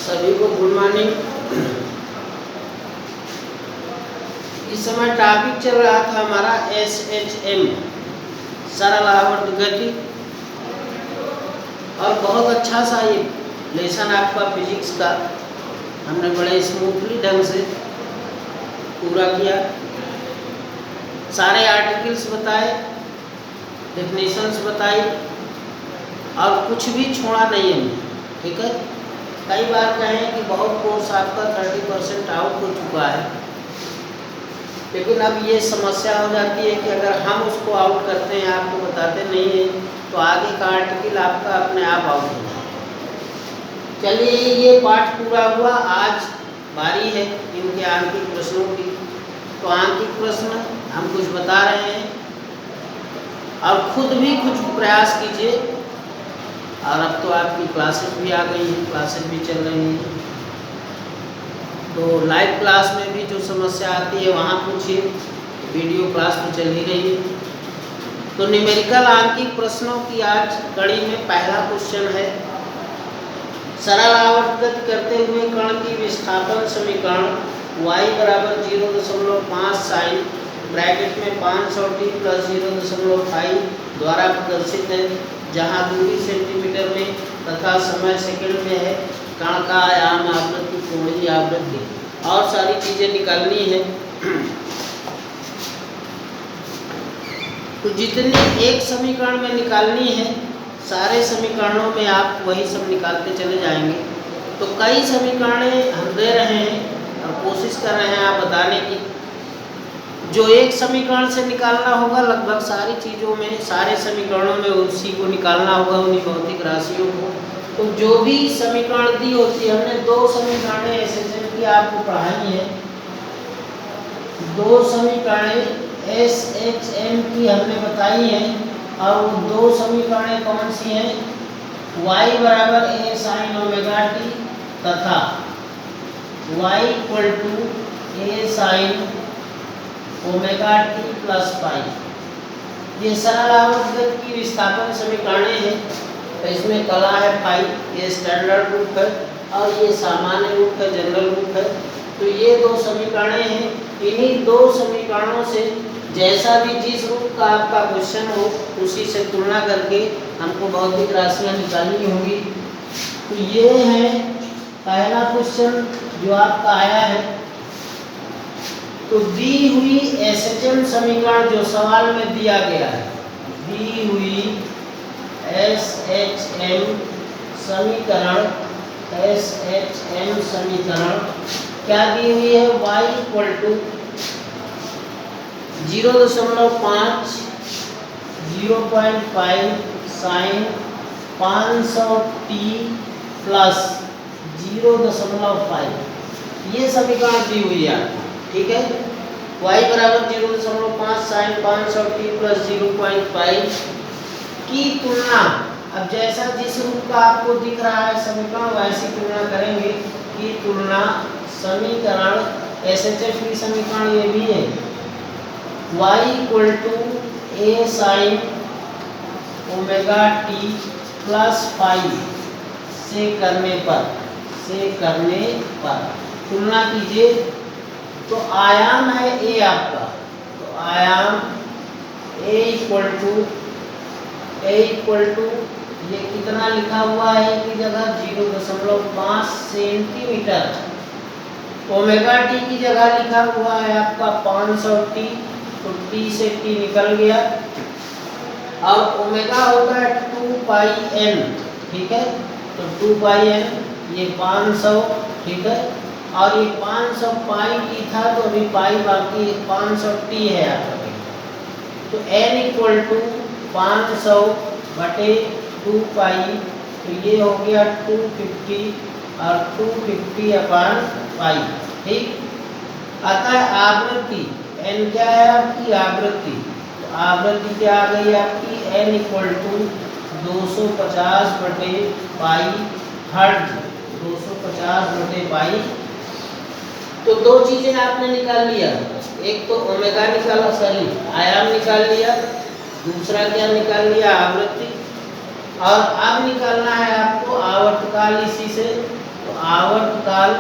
सभी को good morning. इस समय टॉपिक चल रहा था हमारा SHM सरल आवर्त गति, और बहुत अच्छा सा ये लेसन आपका फिजिक्स का हमने बड़े स्मूथली ढंग से पूरा किया। सारे आर्टिकल्स बताए, डेफिनेशंस बताई, और कुछ भी छोड़ा नहीं हमने। ठीक है, कई बार कहें कि बहुत कोर्स आपका 30% आउट हो चुका है, लेकिन अब ये समस्या हो जाती है कि अगर हम उसको आउट करते हैं, आपको बताते नहीं हैं, तो आगे का आर्टिकल आपका अपने आप आउट हो जाए। चलिए, ये पाठ पूरा हुआ। आज बारी है इनके आंकिक प्रश्नों की। तो आंकिक प्रश्न हम कुछ बता रहे हैं, और खुद भी कुछ प्रयास कीजिए। और अब तो आपकी क्लासेस भी आ गई हैं, क्लासेस भी चल रही हैं, तो लाइव क्लास में भी जो समस्या आती है वहाँ पूछिए। वीडियो क्लास तो चल ही रही है। तो न्यूमेरिकल आंकिक प्रश्नों की आज कड़ी में पहला क्वेश्चन है, सरल आवर्त गति करते हुए कण की विस्थापन समीकरण y बराबर 0.5 साइन ब्रैकेट में 500t प्लस 0.5 द्वारा प्रदर्शित है, जहाँ दूरी सेंटीमीटर में तथा समय सेकंड में है। कण का आयाम, आवृत्ति, कोणीय आवृत्ति और सारी चीज़ें निकालनी है। तो जितनी एक समीकरण में निकालनी है, सारे समीकरणों में आप वही सब निकालते चले जाएंगे। तो कई समीकरणें हम दे रहे हैं और कोशिश कर रहे हैं आप बताने की। जो एक समीकरण से निकालना होगा, लगभग सारी चीज़ों में, सारे समीकरणों में उसी को निकालना होगा, उन्हीं भौतिक राशियों को। तो जो भी समीकरण दी होती है, हमने दो समीकरणें SHM की आपको पढ़ाई है। दो समीकरणें SHM की हमने बताई हैं, और वो दो समीकरणें कौन सी हैं? y बराबर a sin ओमेगा t तथा y equal to a sin omega t plus pi. ये सरल आवर्त गति की विस्थापन समीकरणें हैं। तो इसमें कला है पाई, ये स्टैंडर्ड रूप है, और ये सामान्य रूप है, जनरल रूप है। तो ये दो समीकरणें हैं। इन्हीं दो समीकरणों से जैसा भी जिस रूप का आपका क्वेश्चन हो, उसी से तुलना करके हमको भौतिक राशियाँ निकालनी होगी। तो ये है पहला क्वेश्चन जो आपका आया है। तो दी हुई SHM समीकरण जो सवाल में दिया गया है, दी हुई SHM समीकरण, SHM समीकरण क्या दी हुई है? y equal to 0.5 sine 500t plus 0.5, ये समीकरण दी हुई है। ठीक है, y बराबर 0.5 साइन 500t प्लस 0.5 की तुलना, अब जैसा जिस रूप का आपको दिख रहा है समीकरण, वैसी तुलना करेंगे। की तुलना समीकरण SHM की समीकरण ये भी है, y equal to a sine omega t plus pi से करने पर तुलना कीजिए। तो आयाम है a आपका, तो आयाम a इक्वल टू ये कितना लिखा हुआ है की जगह 0.5 सेंटीमीटर, ओमेगा t की जगह लिखा हुआ है आपका 500t, तो t से t निकल गया, और ओमेगा होगा 2 पाई n। ठीक है, तो 2 पाई n, ये 500। ठीक है, और ये 500 पाई t था, तो अभी पाई बाकी 500t है आपका। तो n इक्वल टू 500 बटे 2 पाई, तो ये हो गया 250, और 250 अपान पाई। ठीक, अतः आवृत्ति n क्या है आपकी? आवृत्ति। तो आवृत्ति क्या आ गई आपकी? n इक्वल टू 250 बटे पाई हर्ट्ज, 250 बटे पाई। तो दो चीजें आपने निकाल लिया, एक तो ओमेगा निकाला, सॉरी आयाम निकाल लिया, दूसरा क्या निकाल लिया? आवृत्ति। और अब निकालना है आपको आवर्तकाल इसी से। तो आवर्तकाल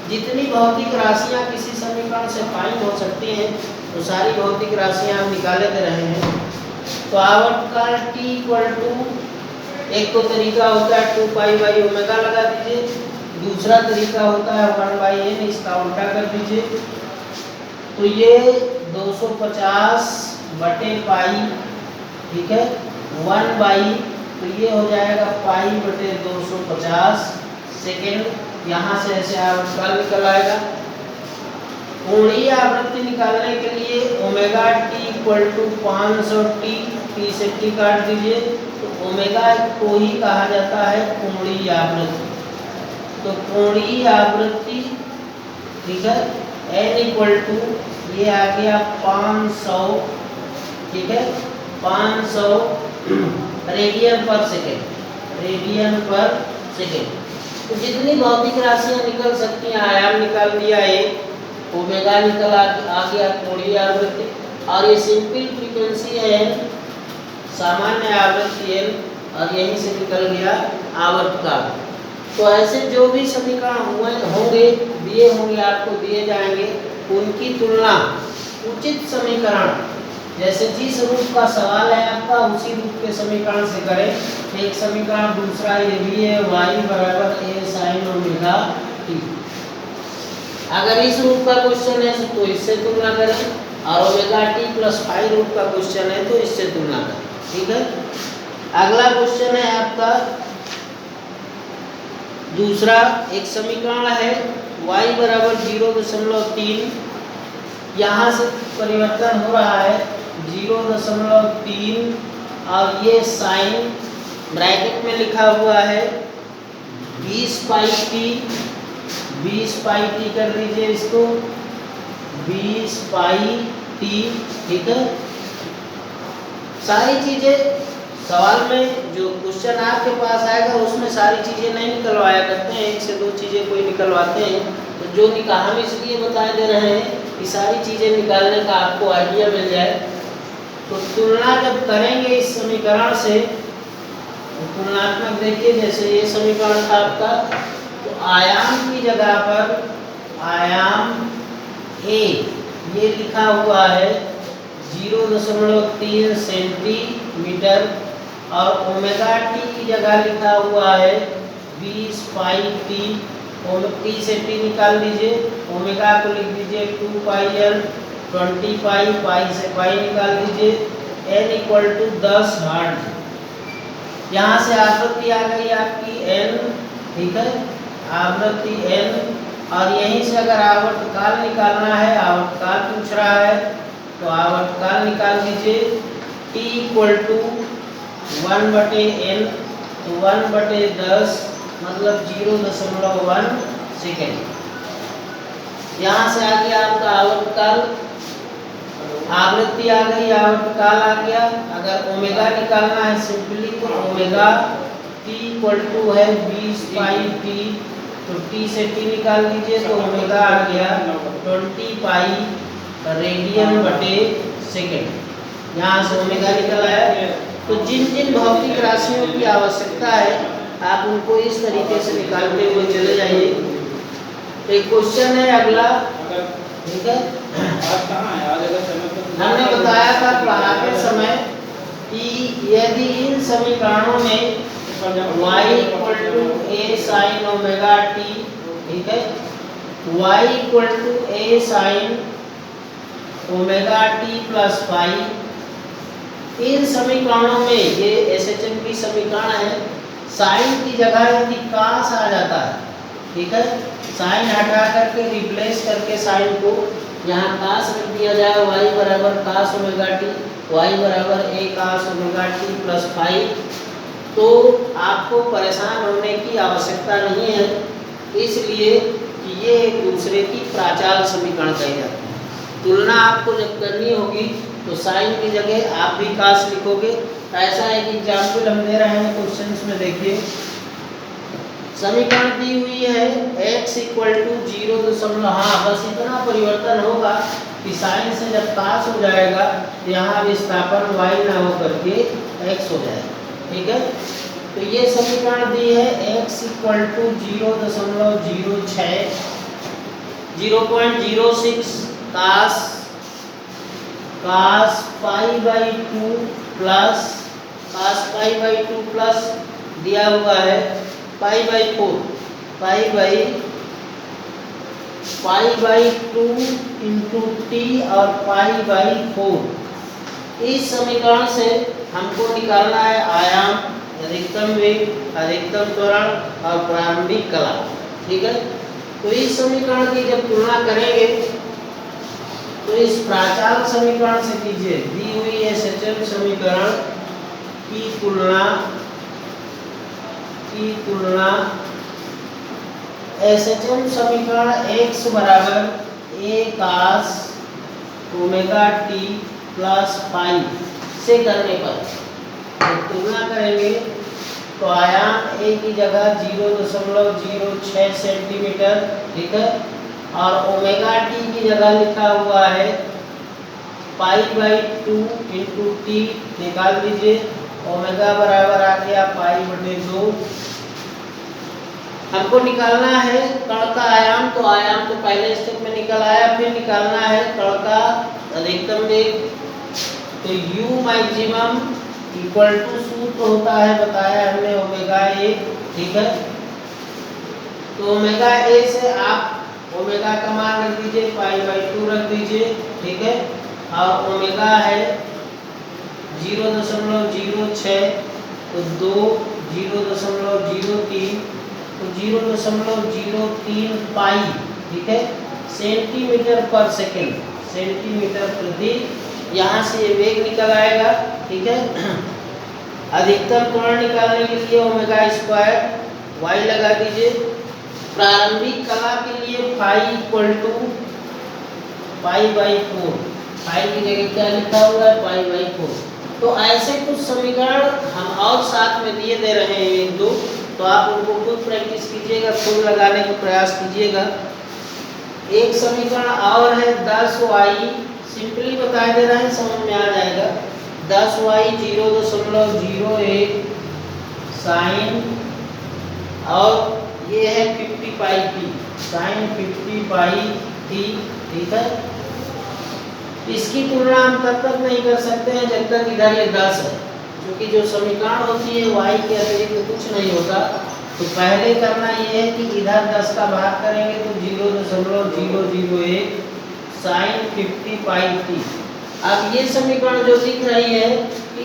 जितनी भौतिक राशियां किसी समीकरण से फाइंड हो सकती हैं तो सारी भौतिक राशियां हम निकाले दे रहे हैं। तो आवर्तकाल t इक्वल टू, एक तो तरीका होता है 2 पाई बाई ओमेगा लगा दीजिए, दूसरा तरीका होता है 1 बाई एन, इसका उल्टा कर दीजिए। तो ये 250 बटे पाई, ठीक है, 1 बाई, तो ये हो जाएगा पाई बटे 250 सेकेंड। यहाँ से ऐसे आवर्तकाल निकल आएगा। कोणीय आवृत्ति निकालने के लिए omega t equal to 500 t से टी काट दीजिए, तो ओमेगा को ही कहा जाता है कोणीय आवृत्ति। तो कोणीय आवृत्ति, ठीक है, n इक्वल टू, ये आ गया 500, ठीक है, 500 रेडियन पर सेकेंड, रेडियन पर सेकेंड। तो जितनी भौतिक राशियां निकल सकती हैं, आयाम निकाल दिया एक, ओमेगा निकल आ गया कोणीय आवृत्ति, और ये सिंपल फ्रीक्वेंसी है सामान्य आवृत्ति n, और यहीं से निकल गया आवर्तकाल। तो ऐसे जो भी समीकरण होंगे दिए होंगे, आपको दिए जाएंगे, उनकी तुलना उचित समीकरण, जैसे जिस रूप का सवाल है आपका उसी रूप के समीकरण से करें। एक समीकरण दूसरा ये भी है, y बराबर a sin ओमेगा t। अगर इस रूप का क्वेश्चन है तो इससे तुलना करें, और ओमेगा t प्लस फाई रूप का क्वेश्चन है तो इससे तुलना करें, ठीक है। अगला क्वेश्चन है आपका दूसरा, एक समीकरण है y बराबर 0.3, यहाँ से परिवर्तन हो रहा है 0.3, और ये साइन ब्रैकेट में लिखा हुआ है 20 पाई टी, 20 पाई टी कर दीजिए इसको, 20 पाई टी, ठीक है। सारी चीज़ें सवाल में जो क्वेश्चन आपके पास आएगा उसमें सारी चीज़ें नहीं निकलवाया करते हैं, एक से दो चीज़ें कोई निकलवाते हैं। तो जो हम इसलिए बता दे रहे हैं कि सारी चीज़ें निकालने का आपको आइडिया मिल जाए। तो तुलना जब करेंगे इस समीकरण से, तो तुलनात्मक देखिए, जैसे ये समीकरण था आपका, तो आयाम की जगह पर आयाम a ये लिखा हुआ है 0.3 सेंटीमीटर, और ओमेगा टी की जगह लिखा हुआ है 20 पाई टी। टी से टी निकाल दीजिए, ओमेगा को लिख दीजिए 2 पाई एल, 20 पाई, पाई से पाई निकाल दीजिए, n इक्वल टू 10 हर्ट्ज। यहाँ से आवृत्ति आ गई आपकी n, ठीक है, आवृत्ति n, और यहीं से अगर आवर्तकाल निकालना है, आवर्तकाल पूछ रहा है, तो आवर्तकाल निकाल दीजिए, t इक्वल टू 1/n, तो 1/10 मतलब 0.1 सेकेंड। यहाँ से आ गया आपका आवर्तकाल, आवृत्ति आ गई, आवर्तकाल आ गया। अगर ओमेगा निकालना है सिंपली, तो ओमेगा t इक्वल टू है 20 पाई टी, तो t से t निकाल दीजिए, तो ओमेगा आ गया 20 पाई रेडियन बटे सेकेंड। यहाँ से ओमेगा निकल आया। तो जिन जिन भौतिक राशियों की आवश्यकता है आप उनको इस तरीके से निकालते हुए चले जाइए। एक क्वेश्चन है अगला, ठीक है, हमने बताया था पढ़ाते समय कि यदि इन समीकरणों में y equal to a sin omega t, ठीक है, y equal to a sin omega t plus phi, इन समीकरणों में ये SHM की समीकरण है, साइन की जगह यदि कास आ जाता है, ठीक है, साइन हटा करके रिप्लेस करके साइन को यहाँ कास रख दिया जाए, y बराबर कास ओमेगा टी, y बराबर a cos omega t plus five, तो आपको परेशान होने की आवश्यकता नहीं है, इसलिए कि ये एक दूसरे की प्राचाल समीकरण कहे जाते हैं। तुलना आपको जब करनी होगी तो साइन की जगह आप भी कास लिखोगे। ऐसा एक एग्जाम्पल हम दे रहे हैं क्वेश्चंस में, देखिए समीकरण दी हुई है x इक्वल टू 0, हाँ बस इतना परिवर्तन होगा कि साइन से जब कास हो जाएगा तो यहाँ विस्थापन y ना हो करके x हो जाएगा, ठीक है। तो ये समीकरण दी है x equal to 0.06 cos pi by 2 plus दिया हुआ है पाई बाई 2 इंटू टी और पाई बाई 4। इस समीकरण से हमको निकालना है आयाम, अधिकतम वेग, अधिकतम त्वरण और प्रारंभिक कला। ठीक है, तो इस समीकरण की जब तुलना करेंगे तो इस प्राचाल समीकरण से कीजिए, दी हुई एसएचएम समीकरण की तुलना एसएचएम समीकरण x बराबर a cos omega t plus pi से करने पर जब तुलना करेंगे तो आयाम a की जगह 0.06 सेंटीमीटर, ठीक है, और ओमेगा t की जगह लिखा हुआ है पाई बाई 2 इंटू टी, निकाल दीजिए, ओमेगा बराबर आ गया पाई बटे 2। हमको निकालना है कण का आयाम, तो आयाम तो पहले स्टेप में निकल आया, फिर निकालना है कण का अधिकतम वेग। तो u मैक्सिमम इक्वल टू सूत्र होता है, बताया हमने, ओमेगा ए। ठीक है, तो ओमेगा ए से आप ओमेगा का मान रख दीजिए, पाई बाई 2 रख दीजिए। ठीक है, और ओमेगा है 0.06 तो 2 0.03 तो 0.03 पाई, ठीक है, सेंटीमीटर पर सेकेंड, सेंटीमीटर प्रति। यहाँ से ये वेग निकल आएगा। ठीक है, अधिकतम त्वरण निकालने के लिए ओमेगा स्क्वायर y लगा दीजिए। प्रारंभिक कला के लिए phi equal to pi by 4, phi की जगह क्या लिखा हुआ है, पाई बाई 4। तो ऐसे कुछ समीकरण हम और साथ में दिए दे रहे हैं 1-2, तो आप उनको खुद प्रैक्टिस कीजिएगा, खुद लगाने का प्रयास कीजिएगा। एक समीकरण और है 10y, सिंपली बता दे रहे हैं, समझ में आ जाएगा। 10y 0.01 साइन, और ये है 50 pi T, sign 50 pi T. ठीक है, इसकी तुलना हम तब तक नहीं कर सकते हैं जब तक इधर ये 10 है, क्योंकि जो समीकरण होती है y के अतिरिक्त कुछ नहीं होता। तो पहले करना ये है कि इधर 10 का भाग करेंगे तो 0.001 साइन 50 पाई टी। अब ये समीकरण जो दिख रही है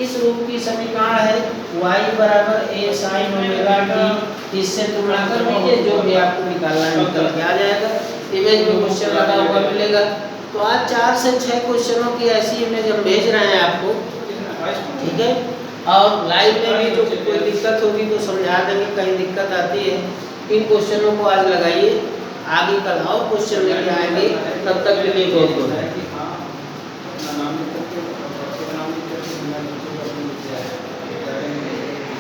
इस रूप की समीकरण है y बराबर a साइन ओमेगा टी। इससे तुलना कर लीजिए, जो भी आपको निकालना है निकल के आ जाएगा। इमेज में क्वेश्चन लगा हुआ मिलेगा। तो आज 4 से 6 क्वेश्चनों की ऐसी इमेज हम भेज रहे हैं आपको। ठीक है, और लाइव में भी जो कोई दिक्कत होगी तो समझा देंगे, कहीं दिक्कत आती है। इन क्वेश्चनों को आज लगाइए, आगे कल और क्वेश्चन लेके आएंगे। तब तक के लिए बहुत बहुत